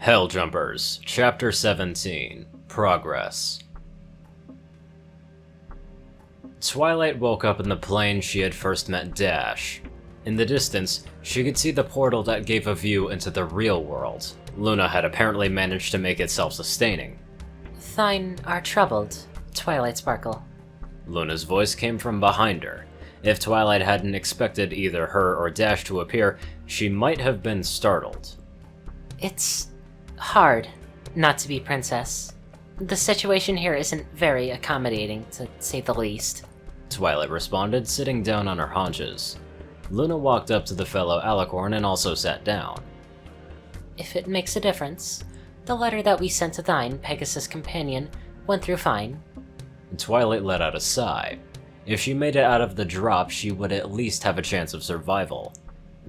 Helljumpers, Chapter 17, Progress. Twilight woke up in the plane she had first met Dash. In the distance, she could see the portal that gave a view into the real world. Luna had apparently managed to make it self-sustaining. Thine are troubled, Twilight Sparkle. Luna's voice came from behind her. If Twilight hadn't expected either her or Dash to appear, she might have been startled. It's hard not to be Princess. The situation here isn't very accommodating, to say the least. Twilight responded, sitting down on her haunches. Luna walked up to the fellow alicorn and also sat down. If it makes a difference, the letter that we sent to thine, Pegasus companion, went through fine. Twilight let out a sigh. If she made it out of the drop, she would at least have a chance of survival.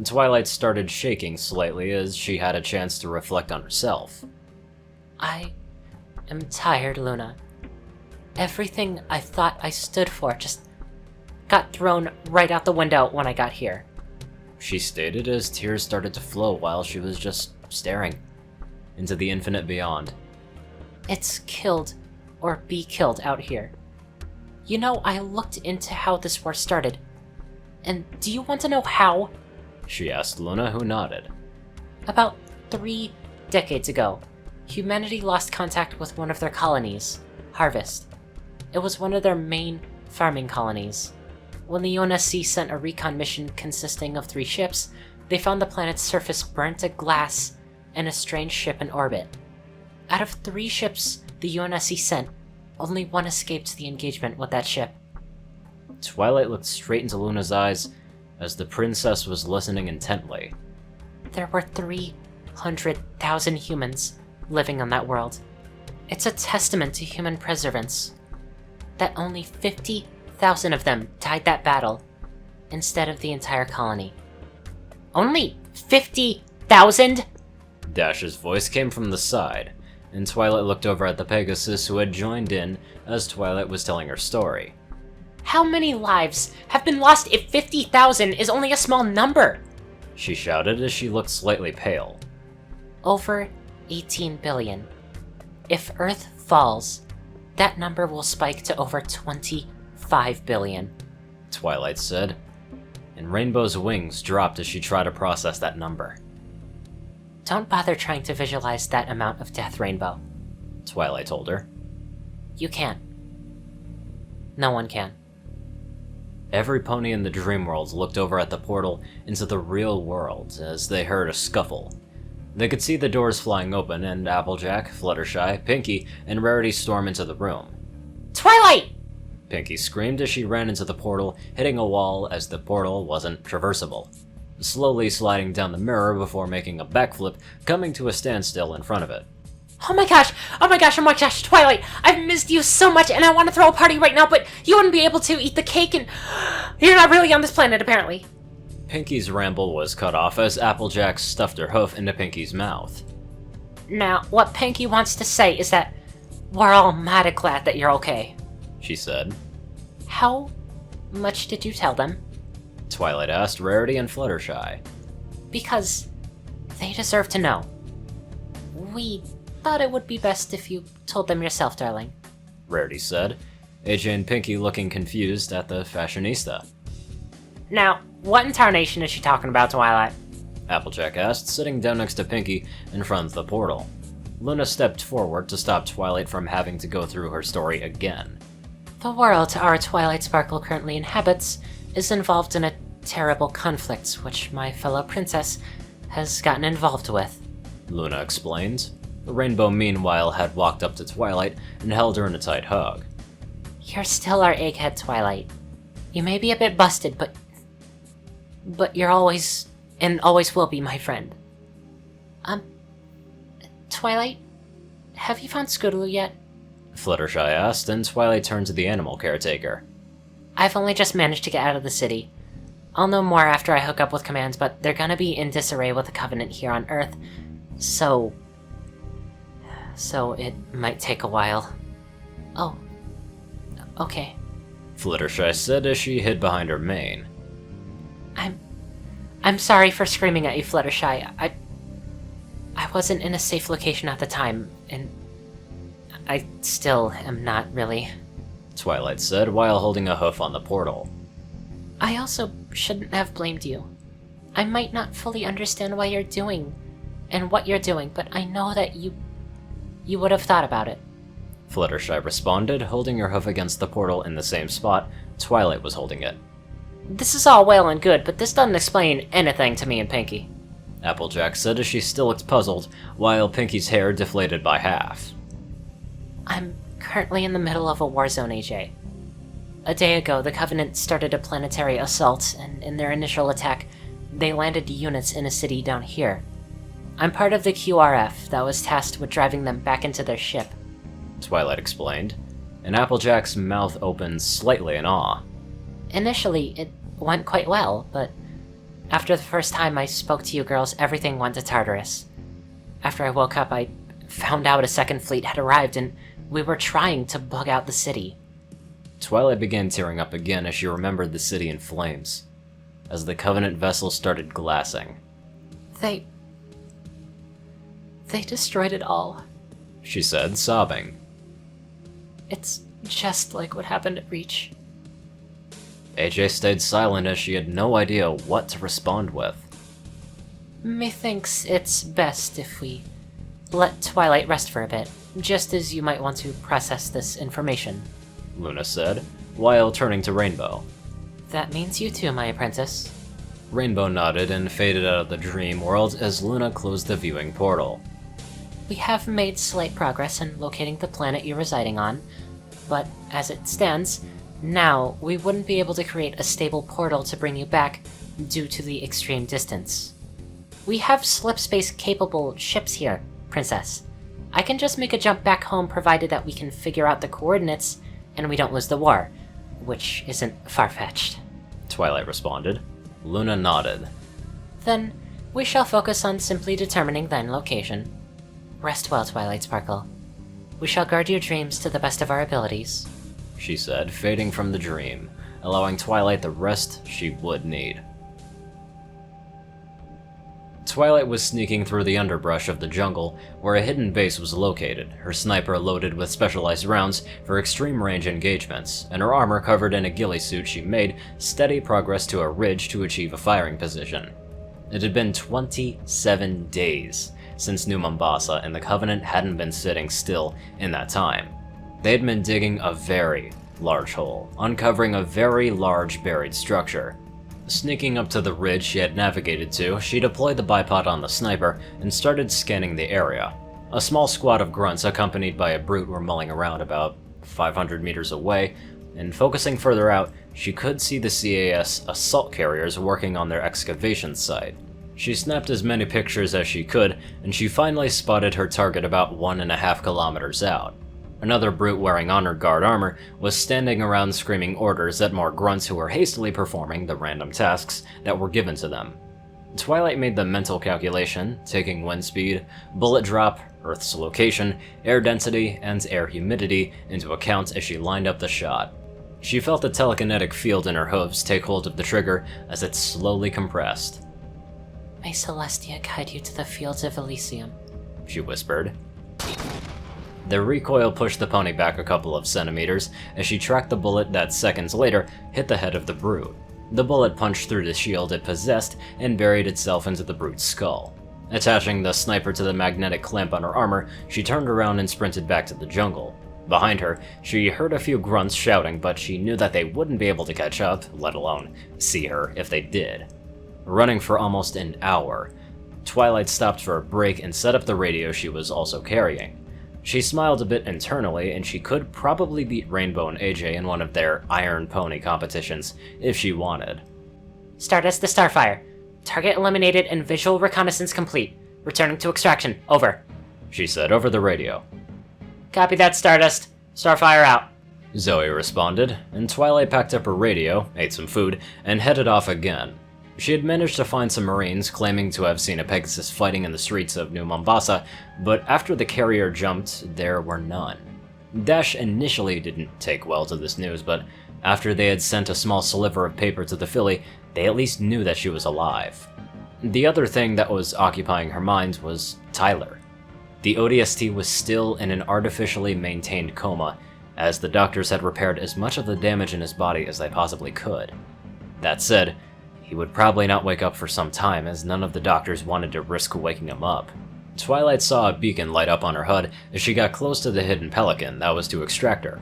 Twilight started shaking slightly as she had a chance to reflect on herself. I am tired, Luna. Everything I thought I stood for just got thrown right out the window when I got here. She stated as tears started to flow while she was just staring into the infinite beyond. It's killed or be killed out here. You know, I looked into how this war started. And do you want to know how? She asked Luna, who nodded. About 3 decades ago, humanity lost contact with one of their colonies, Harvest. It was one of their main farming colonies. When the UNSC sent a recon mission consisting of 3 ships, they found the planet's surface burnt to glass and a strange ship in orbit. Out of 3 ships the UNSC sent, only 1 escaped the engagement with that ship. Twilight looked straight into Luna's eyes as the princess was listening intently. There were 300,000 humans living on that world. It's a testament to human perseverance that only 50,000 of them died that battle instead of the entire colony. Only 50,000?! Dash's voice came from the side, and Twilight looked over at the Pegasus who had joined in as Twilight was telling her story. How many lives have been lost if 50,000 is only a small number? She shouted as she looked slightly pale. Over 18 billion. If Earth falls, that number will spike to over 25 billion. Twilight said, and Rainbow's wings dropped as she tried to process that number. Don't bother trying to visualize that amount of death, Rainbow. Twilight told her. You can't. No one can. Every pony in the dream world looked over at the portal into the real world as they heard a scuffle. They could see the doors flying open and Applejack, Fluttershy, Pinkie, and Rarity storm into the room. Twilight! Pinkie screamed as she ran into the portal, hitting a wall as the portal wasn't traversable, slowly sliding down the mirror before making a backflip, coming to a standstill in front of it. Oh my gosh, Twilight, I've missed you so much and I want to throw a party right now, but you wouldn't be able to eat the cake and you're not really on this planet, apparently. Pinkie's ramble was cut off as Applejack stuffed her hoof into Pinkie's mouth. Now, what Pinkie wants to say is that we're all mighty glad that you're okay, she said. How much did you tell them? Twilight asked Rarity and Fluttershy. Because they deserve to know. We thought it would be best if you told them yourself, darling, Rarity said, AJ and Pinkie looking confused at the fashionista. Now, what in tarnation is she talking about, Twilight? Applejack asked, sitting down next to Pinkie in front of the portal. Luna stepped forward to stop Twilight from having to go through her story again. The world our Twilight Sparkle currently inhabits is involved in a terrible conflict which my fellow princess has gotten involved with, Luna explained. The Rainbow meanwhile had walked up to Twilight and held her in a tight hug. You're still our egghead, Twilight. You may be a bit busted, but you're always, and always will be, my friend. Twilight, have you found Scootaloo yet? Fluttershy asked, and Twilight turned to the animal caretaker. I've only just managed to get out of the city. I'll know more after I hook up with commands, but they're gonna be in disarray with the Covenant here on Earth, so it might take a while. Oh, okay. Fluttershy said as she hid behind her mane. I'm sorry for screaming at you, Fluttershy. I wasn't in a safe location at the time, and I still am not really. Twilight said while holding a hoof on the portal. I also shouldn't have blamed you. I might not fully understand why you're doing and what you're doing, but I know that you would have thought about it. Fluttershy responded, holding her hoof against the portal in the same spot Twilight was holding it. This is all well and good, but this doesn't explain anything to me and Pinky. Applejack said as she still looked puzzled, while Pinky's hair deflated by half. I'm currently in the middle of a war zone, AJ. A day ago, the Covenant started a planetary assault, and in their initial attack, they landed units in a city down here. I'm part of the QRF that was tasked with driving them back into their ship. Twilight explained, and Applejack's mouth opened slightly in awe. Initially, it went quite well, but after the first time I spoke to you girls, everything went to Tartarus. After I woke up, I found out a second fleet had arrived, and we were trying to bug out the city. Twilight began tearing up again as she remembered the city in flames, as the Covenant vessel started glassing. They destroyed it all, she said, sobbing. It's just like what happened at Reach. AJ stayed silent as she had no idea what to respond with. Methinks it's best if we let Twilight rest for a bit, just as you might want to process this information, Luna said, while turning to Rainbow. That means you too, my apprentice. Rainbow nodded and faded out of the dream world as Luna closed the viewing portal. We have made slight progress in locating the planet you're residing on, but as it stands, now we wouldn't be able to create a stable portal to bring you back due to the extreme distance. We have slipspace-capable ships here, Princess. I can just make a jump back home provided that we can figure out the coordinates and we don't lose the war, which isn't far-fetched. Twilight responded. Luna nodded. Then we shall focus on simply determining thine location. Rest well, Twilight Sparkle. We shall guard your dreams to the best of our abilities, she said, fading from the dream, allowing Twilight the rest she would need. Twilight was sneaking through the underbrush of the jungle, where a hidden base was located, her sniper loaded with specialized rounds for extreme range engagements, and her armor covered in a ghillie suit. She made steady progress to a ridge to achieve a firing position. It had been 27 days since New Mombasa, and the Covenant hadn't been sitting still in that time. They had been digging a very large hole, uncovering a very large buried structure. Sneaking up to the ridge she had navigated to, she deployed the bipod on the sniper and started scanning the area. A small squad of grunts accompanied by a brute were mulling around about 500 meters away, and focusing further out, she could see the CAS assault carriers working on their excavation site. She snapped as many pictures as she could, and she finally spotted her target about 1.5 kilometers out. Another brute wearing honor guard armor was standing around screaming orders at more grunts who were hastily performing the random tasks that were given to them. Twilight made the mental calculation, taking wind speed, bullet drop, Earth's location, air density, and air humidity into account as she lined up the shot. She felt the telekinetic field in her hooves take hold of the trigger as it slowly compressed. May Celestia guide you to the fields of Elysium, she whispered. The recoil pushed the pony back a couple of centimeters as she tracked the bullet that seconds later hit the head of the brute. The bullet punched through the shield it possessed and buried itself into the brute's skull. Attaching the sniper to the magnetic clamp on her armor, she turned around and sprinted back to the jungle. Behind her, she heard a few grunts shouting, but she knew that they wouldn't be able to catch up, let alone see her, if they did. Running for almost an hour, Twilight stopped for a break and set up the radio she was also carrying. She smiled a bit internally, and she could probably beat Rainbow and AJ in one of their Iron Pony competitions if she wanted. Stardust to Starfire. Target eliminated and visual reconnaissance complete. Returning to extraction. Over, she said over the radio. Copy that, Stardust. Starfire out. Zoe responded, and Twilight packed up her radio, ate some food, and headed off again. She had managed to find some Marines claiming to have seen a Pegasus fighting in the streets of New Mombasa, but after the carrier jumped, there were none. Dash initially didn't take well to this news, but after they had sent a small sliver of paper to the filly, they at least knew that she was alive. The other thing that was occupying her mind was Tyler. The ODST was still in an artificially maintained coma, as the doctors had repaired as much of the damage in his body as they possibly could. That said, he would probably not wake up for some time, as none of the doctors wanted to risk waking him up. Twilight saw a beacon light up on her HUD as she got close to the hidden pelican that was to extract her.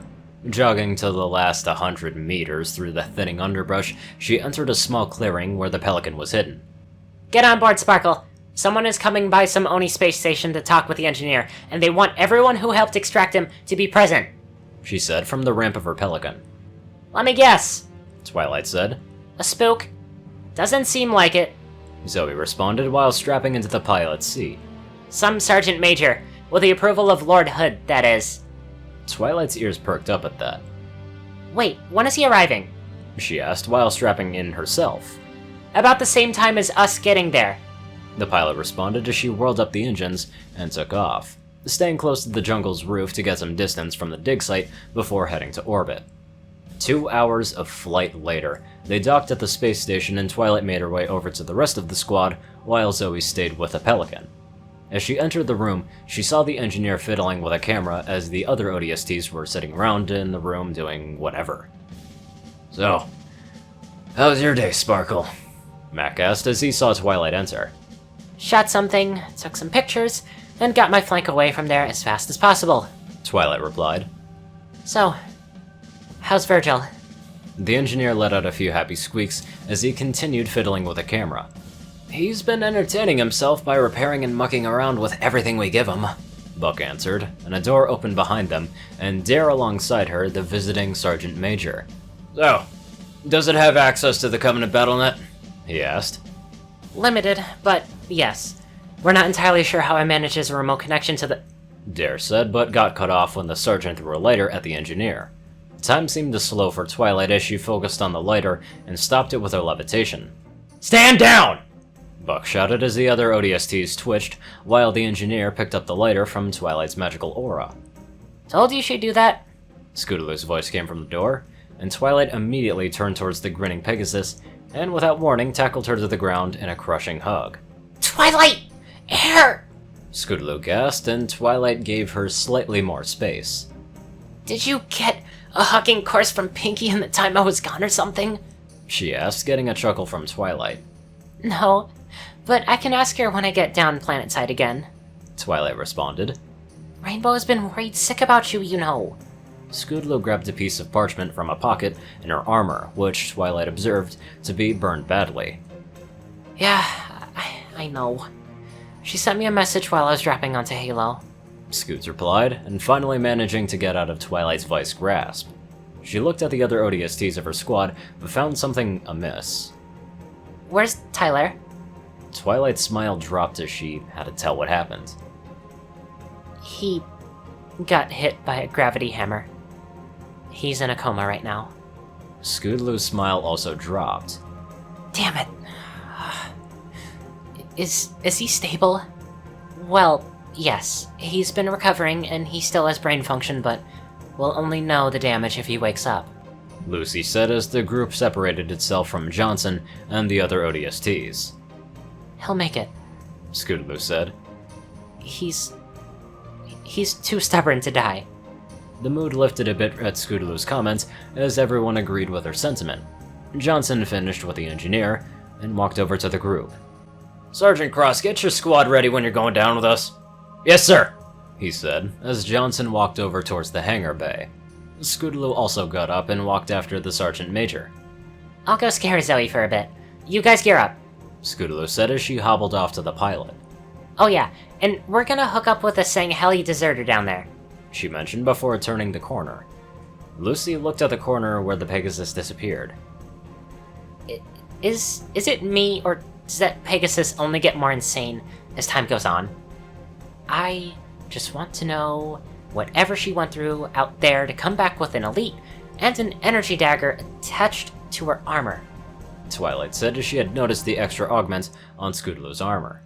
Jogging to the last 100 meters through the thinning underbrush, she entered a small clearing where the pelican was hidden. Get on board, Sparkle. Someone is coming by some Oni space station to talk with the engineer, and they want everyone who helped extract him to be present, She said from the ramp of her pelican. Let me guess. Twilight said. A spook? Doesn't seem like it. Zoe responded while strapping into the pilot's seat. Some Sergeant Major, with the approval of Lord Hood, that is. Twilight's ears perked up at that. Wait, when is he arriving? She asked while strapping in herself. About the same time as us getting there. The pilot responded as she whirled up the engines and took off, staying close to the jungle's roof to get some distance from the dig site before heading to orbit. 2 hours of flight later, they docked at the space station and Twilight made her way over to the rest of the squad while Zoe stayed with the Pelican. As she entered the room, she saw the engineer fiddling with a camera as the other ODSTs were sitting around in the room doing whatever. So, how's your day, Sparkle? Mac asked as he saw Twilight enter. Shot something, took some pictures, and got my flank away from there as fast as possible. Twilight replied. So, how's Virgil? The engineer let out a few happy squeaks as he continued fiddling with the camera. He's been entertaining himself by repairing and mucking around with everything we give him, Buck answered, and a door opened behind them, and there alongside her, the visiting Sergeant Major. So, does it have access to the Covenant BattleNet? He asked. Limited, but yes. We're not entirely sure how it manages a remote connection to the... Dare said, but got cut off when the sergeant threw a lighter at the engineer. Time seemed to slow for Twilight as she focused on the lighter and stopped it with her levitation. Stand down! Buck shouted as the other ODSTs twitched, while the engineer picked up the lighter from Twilight's magical aura. Told you she'd do that. Scootaloo's voice came from the door, and Twilight immediately turned towards the grinning Pegasus, and without warning tackled her to the ground in a crushing hug. Twilight! Air! Scootaloo gasped, and Twilight gave her slightly more space. Did you get a hugging course from Pinky in the time I was gone or something? She asked, getting a chuckle from Twilight. No, but I can ask her when I get down planetside again. Twilight responded. Rainbow has been worried sick about you, you know. Scootaloo grabbed a piece of parchment from a pocket in her armor, which Twilight observed to be burned badly. Yeah, I know. She sent me a message while I was dropping onto Halo. Scoots replied, and finally managing to get out of Twilight's vice grasp. She looked at the other ODSTs of her squad, but found something amiss. Where's Tyler? Twilight's smile dropped as she had to tell what happened. He got hit by a gravity hammer. He's in a coma right now. Scootaloo's smile also dropped. Damn it. Is he stable? Well, yes. He's been recovering and he still has brain function, but we'll only know the damage if he wakes up. Lucy said as the group separated itself from Johnson and the other ODSTs. He'll make it. Scootaloo said. He's too stubborn to die. The mood lifted a bit at Scootaloo's comments as everyone agreed with her sentiment. Johnson finished with the engineer and walked over to the group. Sergeant Cross, get your squad ready when you're going down with us. Yes, sir, he said, as Johnson walked over towards the hangar bay. Scootaloo also got up and walked after the Sergeant Major. I'll go scare Zoe for a bit. You guys gear up. Scootaloo said as she hobbled off to the pilot. Oh yeah, and we're gonna hook up with a Sanghelli deserter down there, she mentioned before turning the corner. Lucy looked at the corner where the Pegasus disappeared. Is it me, or does that Pegasus only get more insane as time goes on? I just want to know whatever she went through out there to come back with an elite and an energy dagger attached to her armor. Twilight said as she had noticed the extra augment on Scootaloo's armor.